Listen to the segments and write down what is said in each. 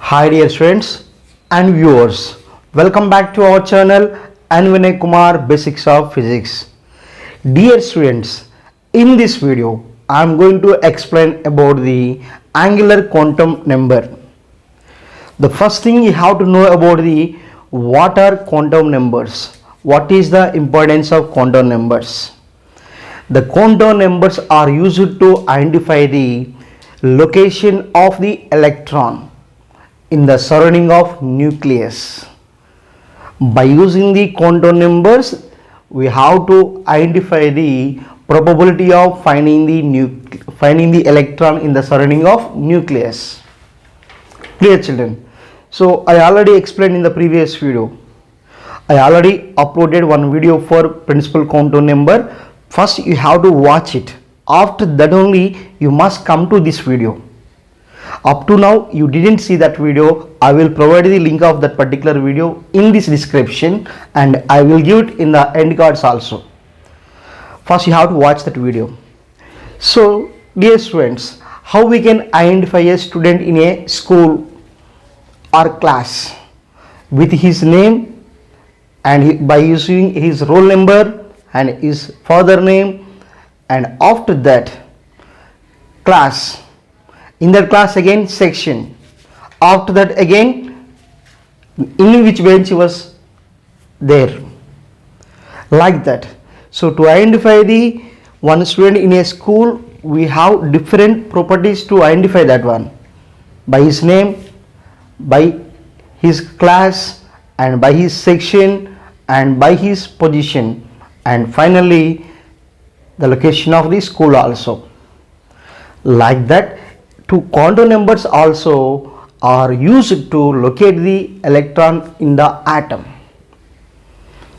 Hi dear students and viewers, welcome back to our channel Vinay Kumar Basics of Physics. Dear students, in this video I am going to explain about the angular quantum number. The first thing you have to know about the what are quantum numbers. What is the importance of quantum numbers? The quantum numbers are used to identify the location of the electron in the surrounding of nucleus. By using the quantum numbers, we have to identify the probability of finding the electron in the surrounding of nucleus. Clear, children? So I already explained in the previous video. I already uploaded one video for principal quantum number. First you have to watch it. After that only you must come to this video. Up to now you didn't see that video. I will provide the link of that particular video in this description and I will give it in the end cards also. First you have to watch that video. So dear students, how we can identify a student in a school or class with his name and by using his roll number and his father name, and after that class. In that class again section, after that again in which bench he was there, like that. So to identify the one student in a school, we have different properties to identify that one, by his name, by his class, and by his section, and by his position, and finally the location of the school also. Like that, two quantum numbers also are used to locate the electron in the atom.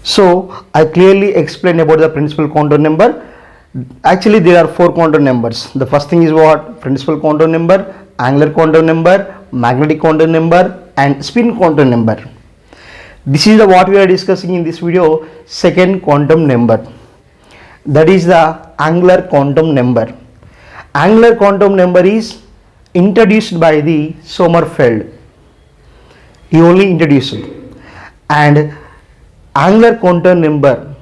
So I clearly explained about the principal quantum number. Actually there are four quantum numbers. The first thing is what? Principal quantum number, angular quantum number, magnetic quantum number, and spin quantum number. This is what we are discussing in this video. Second quantum number, that is the angular quantum number. Angular quantum number is introduced by the Sommerfeld. He only introduced it. And angular quantum number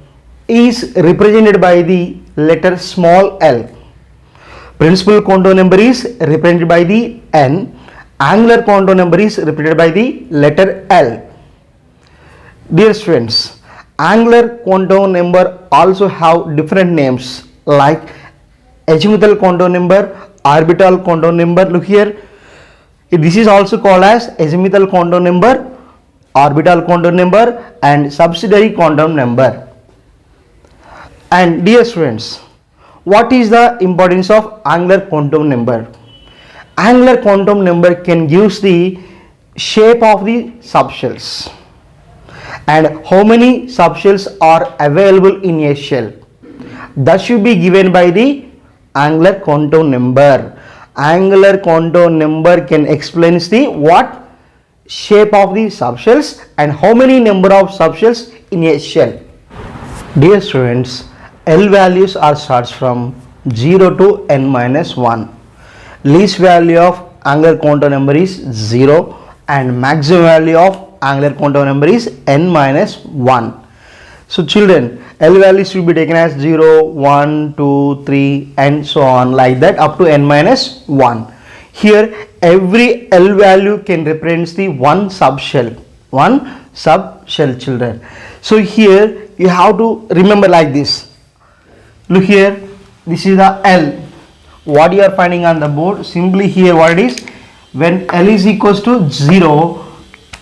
is represented by the letter small l. Principal quantum number is represented by the n. Angular quantum number is represented by the letter L. Dear students, angular quantum number also have different names like azimuthal quantum number, orbital quantum number. Look here, this is also called as azimuthal quantum number, orbital quantum number, and subsidiary quantum number. And dear students, what is the importance of angular quantum number? Angular quantum number can give the shape of the subshells and how many subshells are available in a shell. That should be given by the angular quantum number. Angular quantum number can explain the what? Shape of the subshells and how many number of subshells in a shell. Dear students, L values are starts from 0 to n minus 1. Least value of angular quantum number is 0 and maximum value of angular quantum number is n minus 1. So children, L values should be taken as 0, 1, 2, 3 and so on, like that up to n minus 1. Here every L value can represent the one subshell children. So here you have to remember like this. Look here, this is the L. What you are finding on the board, simply here what it is, when L is equals to 0,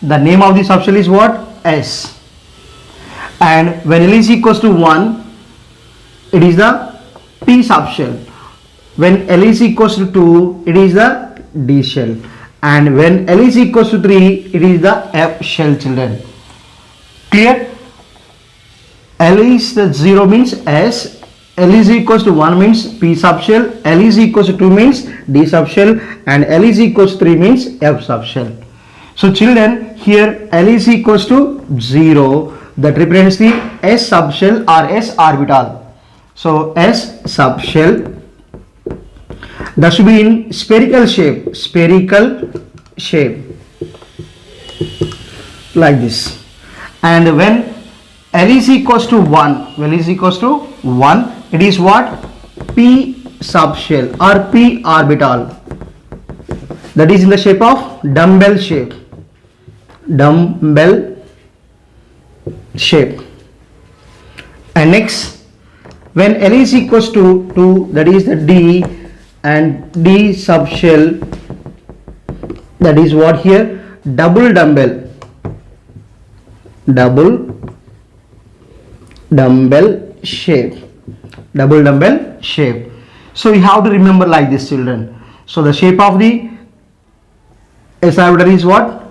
the name of the subshell is what? S. And when L is equals to 1, it is the P subshell. When L is equals to 2, it is the D shell. And when L is equals to 3, it is the F shell, children. Clear? L is the 0 means S. L is equals to 1 means P subshell, L is equals to 2 means D subshell, and L is equals to 3 means F subshell. So children, here L is equals to 0, that represents the S subshell or S orbital. So S subshell, that should be in spherical shape, like this. And when L is equals to 1, when L is equals to 1, it is what? P subshell or P orbital, that is in the shape of dumbbell shape, dumbbell shape. And next, when L is equals to 2, that is the D, and D subshell, that is what here? Double dumbbell shape, double dumbbell shape. So you have to remember like this, children. So the shape of the S orbital is what?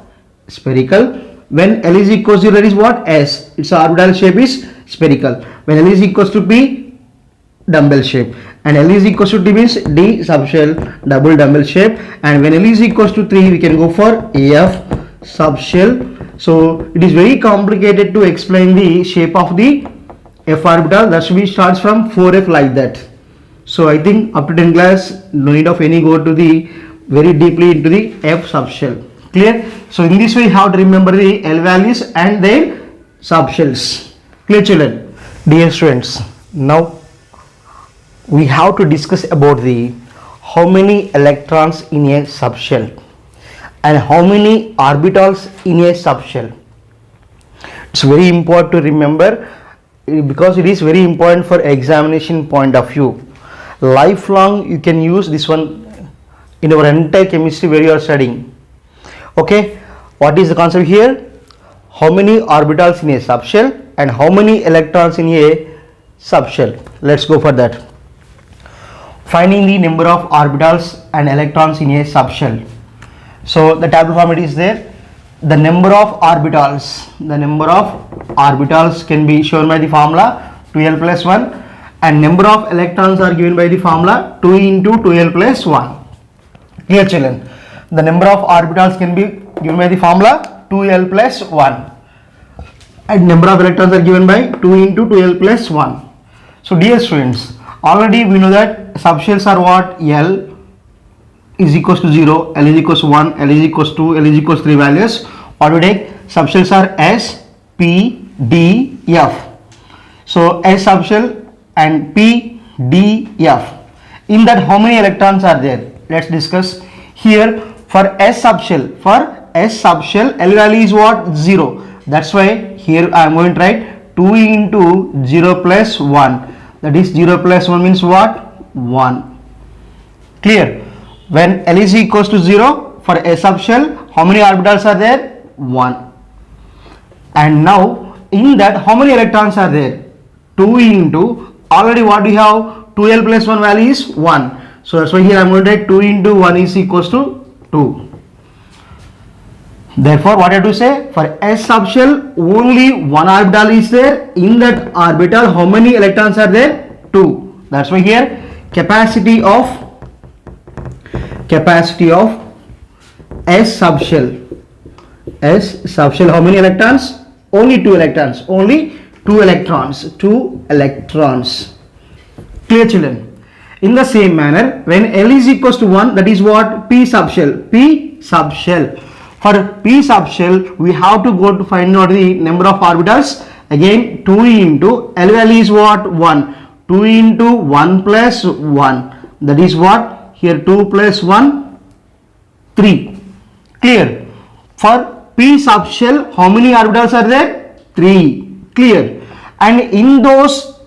Spherical. When L is equals to, that is what? S, its orbital shape is spherical. When L is equals to P, dumbbell shape, and L is equals to T means D subshell, double dumbbell shape. And when L is equals to 3, we can go for F subshell. So it is very complicated to explain the shape of the F orbital. That should be starts from 4F like that. So I think up to 10 class, no need of any go to the very deeply into the F subshell. Clear? So in this way you have to remember the L values and their subshells. Clear, children? Dear students, now we have to discuss about the how many electrons in a subshell and how many orbitals in a subshell. It's very important to remember because it is very important for examination point of view. Lifelong you can use this one in our entire chemistry where you are studying. Okay, what is the concept here? How many orbitals in a subshell and how many electrons in a subshell. Let's go for that. Finding the number of orbitals and electrons in a subshell. So the table format is there. The number of orbitals can be shown by the formula 2l plus 1, and number of electrons are given by the formula 2 into 2l plus 1. Here, children, the number of orbitals can be given by the formula 2l plus 1, and number of electrons are given by 2 into 2l plus 1. So dear students, already we know that subshells are what? L is equals to 0, L is equals to 1, L is equals to 2, L is equals to 3 values. What we take? Subshells are S, P, D, F. So S subshell and P, D, F. In that, how many electrons are there? Let's discuss. Here for S subshell, L value is what? 0. That's why here I am going to write 2 into 0 plus 1. That is 0 plus 1 means what? 1. Clear? When L is equals to 0 for S subshell, how many orbitals are there? 1. And now in that, how many electrons are there? 2 into, already what we have? 2l plus 1 value is 1. So that's why here I am going to write 2 into 1 is equals to 2. Therefore what I have to say? For S subshell, only one orbital is there. In that orbital, how many electrons are there? 2. That's why here capacity of S subshell, how many electrons? Only 2 electrons. Clear, children? In the same manner, when L is equals to 1, that is what? P subshell. For P subshell, we have to go to find out the number of orbitals. Again, 2 into L value is what? 1. 2 into 1 plus 1. That is what? Here 2 plus 1, 3. Clear? For P subshell, how many orbitals are there? 3. Clear? And in those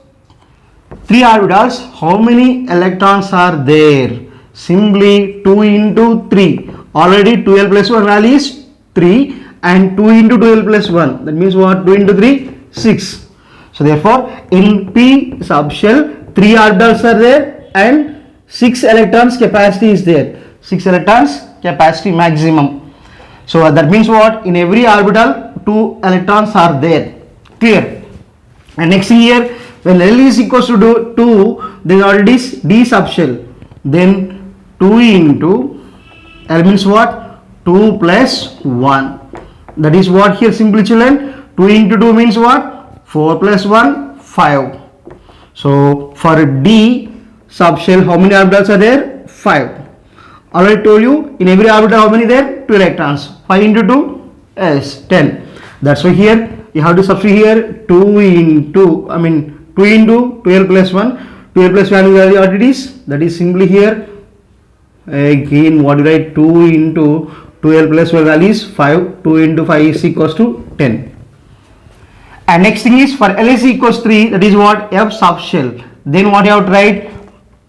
3 orbitals, how many electrons are there? Simply 2 into 3. Already 2l plus 1 value is 3, and 2 into 2l plus 1. That means what? 2 into 3, 6. So therefore, in P subshell, 3 orbitals are there and 6 electrons capacity is there. 6 electrons capacity maximum. So that means what? In every orbital 2 electrons are there. Clear? And next thing here, when L is equals to 2, then already is D subshell. Then 2 into L means what? 2 plus 1. That is what here simply, children? 2 into 2 means what? 4 plus 1, 5. So for D subshell, how many orbitals are there? 5. Already told you, in every orbital how many there? 2 electrons. 5 into 2, S 10. That's why here you have to substitute here 2 into 12 plus 1. 12 plus 1 what it is? That is simply here again what you write, 2 into 12 plus 1 value is 5. 2 into 5 is equals to 10. And next thing is for L is equals 3, that is what? F subshell. Then what you have to write?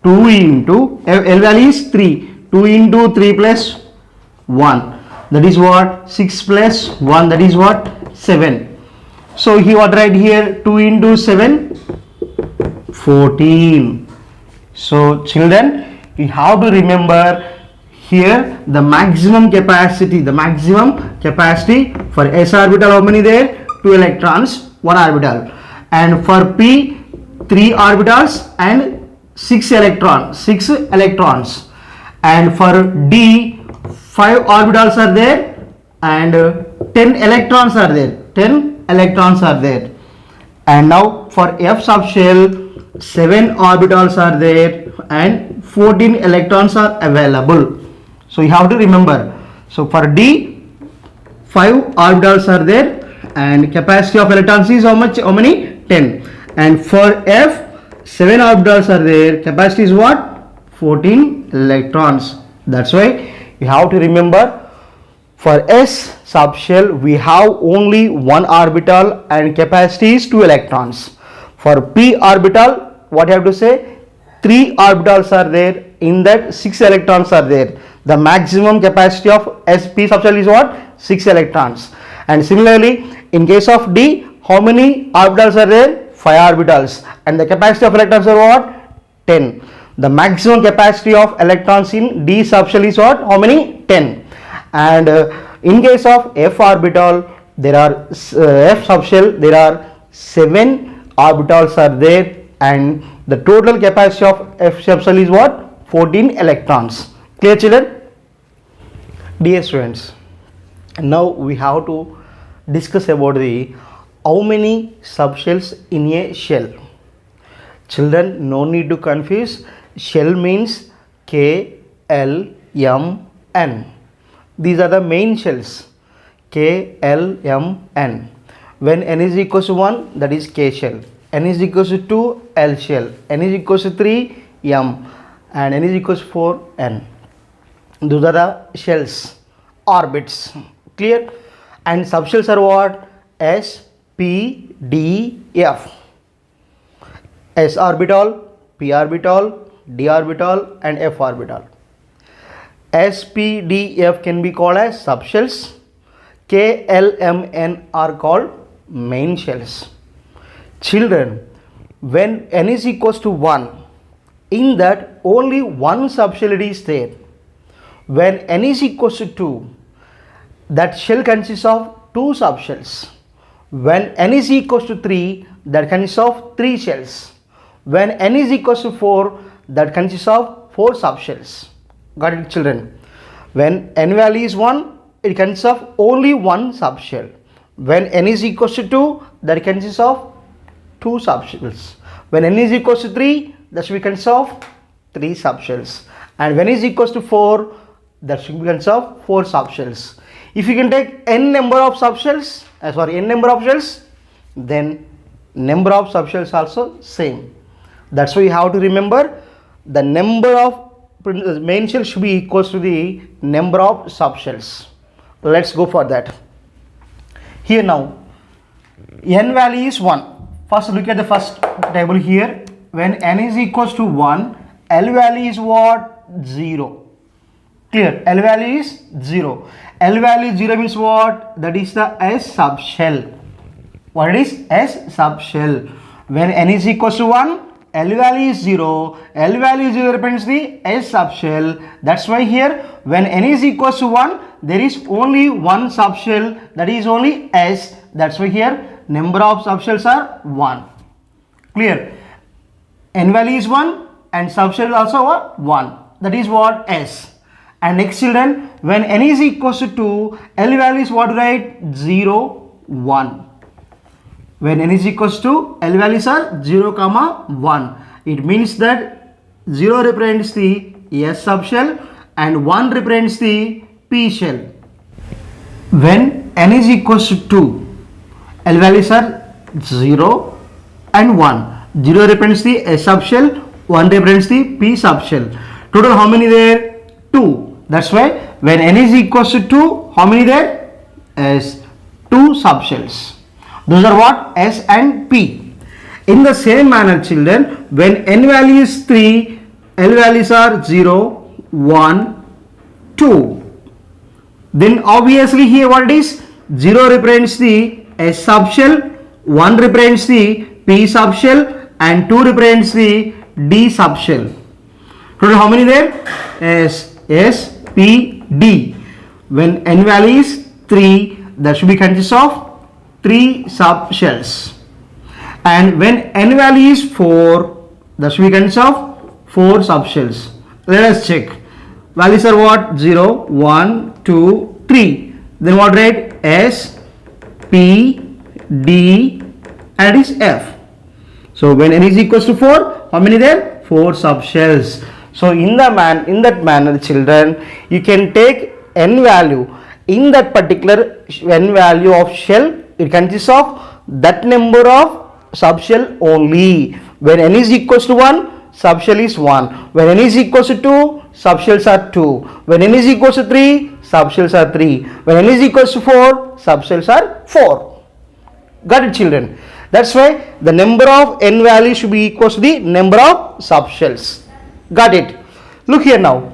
2 into L value is 3. 2 into 3 plus 1. That is what? 6 plus 1. That is what? 7. So he what write here? 2 into 7, 14. So children, you have to remember here the maximum capacity. The maximum capacity for S orbital, how many there? 2 electrons, 1 orbital. And for P, 3 orbitals and 6 electrons. 6 electrons. And for D, 5 orbitals are there and 10 electrons are there. 10 electrons are there. And now for F subshell, 7 orbitals are there and 14 electrons are available. So you have to remember. So for D, 5 orbitals are there and capacity of electrons is how much? How many? 10. And for F, 7 orbitals are there. Capacity is what? 14 electrons. That's why you have to remember for S subshell we have only 1 orbital and capacity is 2 electrons. For P orbital, what you have to say? 3 orbitals are there. In that 6 electrons are there. The maximum capacity of SP subshell is what? 6 electrons. And similarly, in case of D, how many orbitals are there? 5 orbitals. And the capacity of electrons are what? 10. The maximum capacity of electrons in D subshell is what? How many? 10. And in case of F orbital, there are F subshell, there are 7 orbitals are there and the total capacity of F subshell is what? 14 electrons. Clear children? Dear students, now we have to discuss about the how many subshells in a shell. Children, no need to confuse. Shell means K, L, M, N. These are the main shells. K, L, M, N. When N is equals to 1, that is K shell. N is equals to 2, L shell. N is equals to 3, M. And N is equals to 4, N. Those are the shells, orbits. Clear? And subshells are what? S, P, D, F. S orbital, P orbital, D orbital and F orbital. S, P, D, F can be called as subshells. K, L, M, N are called main shells. Children, when N is equals to 1, in that only one subshell is there. When N is equals to 2, that shell consists of 2 subshells. When N is equals to 3, that consists of 3 shells. When N is equals to 4, that consists of 4 subshells. Got it, children? When N value is 1, it consists of only 1 subshell. When N is equals to 2, that consists of 2 subshells. When N is equals to 3, that should be consists of 3 subshells. And when N is equals to 4, that should be consists of 4 subshells. If you can take N number of subshells, N number of shells, then number of subshells also same. That's why you have to remember the number of main shells should be equals to the number of subshells. Let's go for that. Here now, N value is 1. First look at the first table here. When N is equals to 1, L value is what? 0. Clear? L value is 0. L value 0 means what? That is the S subshell. What is S subshell? When N is equals to 1, L value is 0. L value 0 represents the S subshell. That's why here when N is equals to 1, there is only one subshell, that is only S. That's why here number of subshells are 1. Clear? N value is 1 and subshell is also what? 1. That is what? S. And next children, when N is equals to 2, L value is what? Right? 0, 1. When N is equals to, L values are 0, 1. It means that 0 represents the S subshell and 1 represents the P shell. When n is equals to 2, L values are 0 and 1. 0 represents the S subshell, 1 represents the P subshell. Total how many there? 2. That's why when n is equals to 2, how many there? S 2 subshells. Those are what? S and P. In the same manner, children, when n value is 3, L values are 0, 1, 2. Then obviously here what it is? 0 represents the S subshell, 1 represents the P subshell and 2 represents the D subshell. Total how many there? S, S, P, D. When n value is 3, that should be consist of 3 subshells. And when n value is 4, that should be consist of 4 subshells. Let us check. Values are what? 0, 1, 2, 3. Then what write? S, P, D and it is F. So when n is equals to 4, how many there? 4 subshells. So in that manner, children, you can take n value. In that particular n value of shell, it consists of that number of subshell only. When n is equals to 1, subshell is 1. When n is equals to 2, subshells are 2. When n is equals to 3, subshells are 3. When n is equals to 4, subshells are 4. Got it, children? That's why the number of n value should be equals to the number of subshells. Got it? Look here now.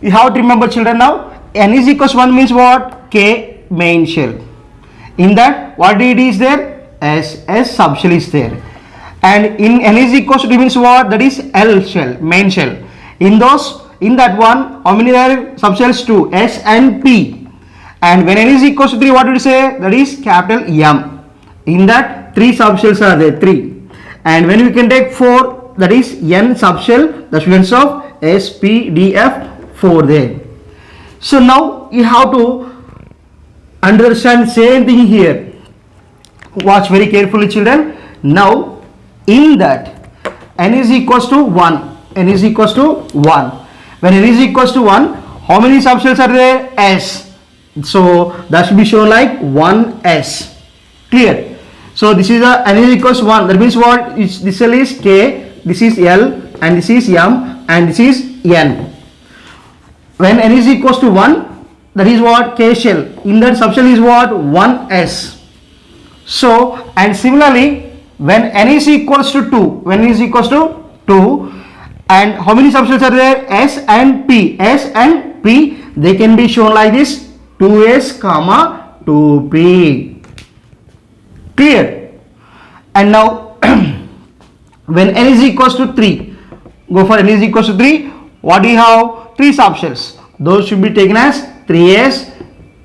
You have to remember, children, now n is equals to 1 means what? K main shell. In that, what it is there? S subshell is there. And in n is equals to 2 means what? That is L shell, main shell. In that one, how many are subshells? 2, S and P. And when n is equals to 3, what do you say? That is capital M. In that, 3 subshells are there, 3. And when we can take 4, that is n subshell, the students of S, P, D, F, 4 there. So now you have to understand same thing here. Watch very carefully, children. Now in that n is equals to 1. N is equals to 1. When n is equals to 1, how many subshells are there? S. So that should be shown like 1s. Clear? So this is a n is equals to 1. That means what? This cell is K, this is L, and this is M, and this is N. When n is equals to 1, that is what? K shell. In that subshell is what? 1s. So, and similarly, when n is equals to 2, when n is equals to 2, and how many subshells are there? S and P. S and P, they can be shown like this: 2s, 2p. Clear? And now, when n is equals to 3, go for n is equals to 3, what do you have? 3 subshells. Those should be taken as 3s,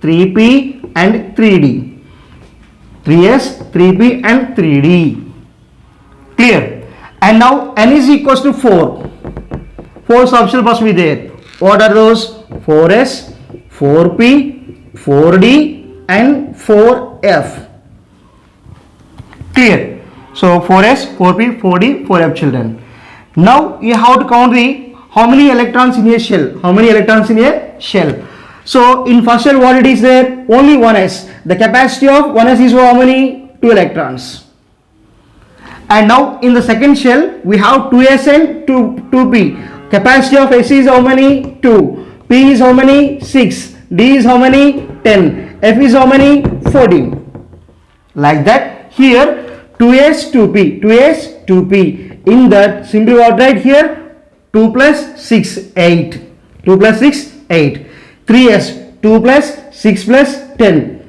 3p and 3d. 3s, 3p and 3d. Clear? And now n is equals to 4. 4 subshells must be there. What are those? 4s, 4p, 4d and 4f. Clear? So 4s, 4p, 4d, 4f, children. Now you have to count the how many electrons in a shell. How many electrons in a shell? So in first shell, what it is there? Only 1s. The capacity of 1s is how many? 2 electrons. And now in the second shell, we have 2s and 2p. Capacity of s is how many? 2. P is how many? 6. D is how many? 10. F is how many? 14. Like that. Here 2s, 2p. 2s, 2p. In that, simply what right here? 2 plus 6, 8. 2 plus 6, 8. 3s, 2 plus 6 plus 10.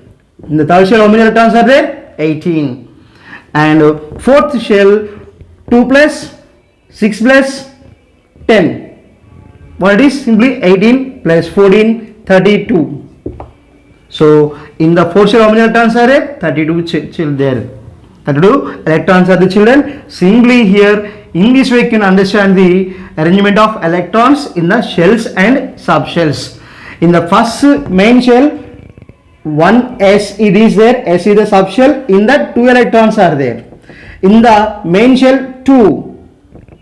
In the third shell, how many electrons are there? 18. And fourth shell, 2 plus 6 plus 10. What it is? Simply 18 plus 14, 32. So in the fourth shell, how many electrons are there? 32 there. 32 electrons are the children. Simply here, in this way you can understand the arrangement of electrons in the shells and subshells. In the first main shell, 1s it is there, s is the subshell. In that 2 electrons are there. In the main shell, 2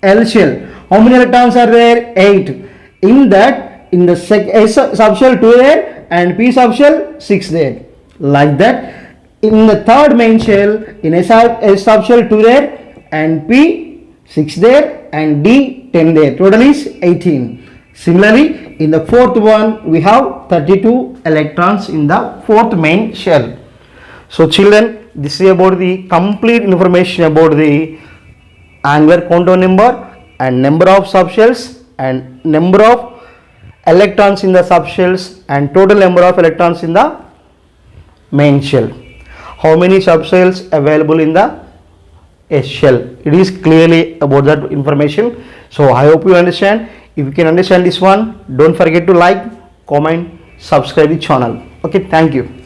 L shell, how many electrons are there? 8. In that, in the S subshell 2 there and P subshell 6 there. like that. In the third main shell, in S subshell 2 there, and P 6 there, and D 10 there. Total is 18. Similarly, in the fourth one, we have 32 electrons in the fourth main shell. So children, this is about the complete information about the angular quantum number and number of subshells and number of electrons in the subshells and total number of electrons in the main shell. How many subshells available in the S shell? It is clearly about that information. So I hope you understand. If you can understand this one, don't forget to like, comment, subscribe the channel. Okay, thank you.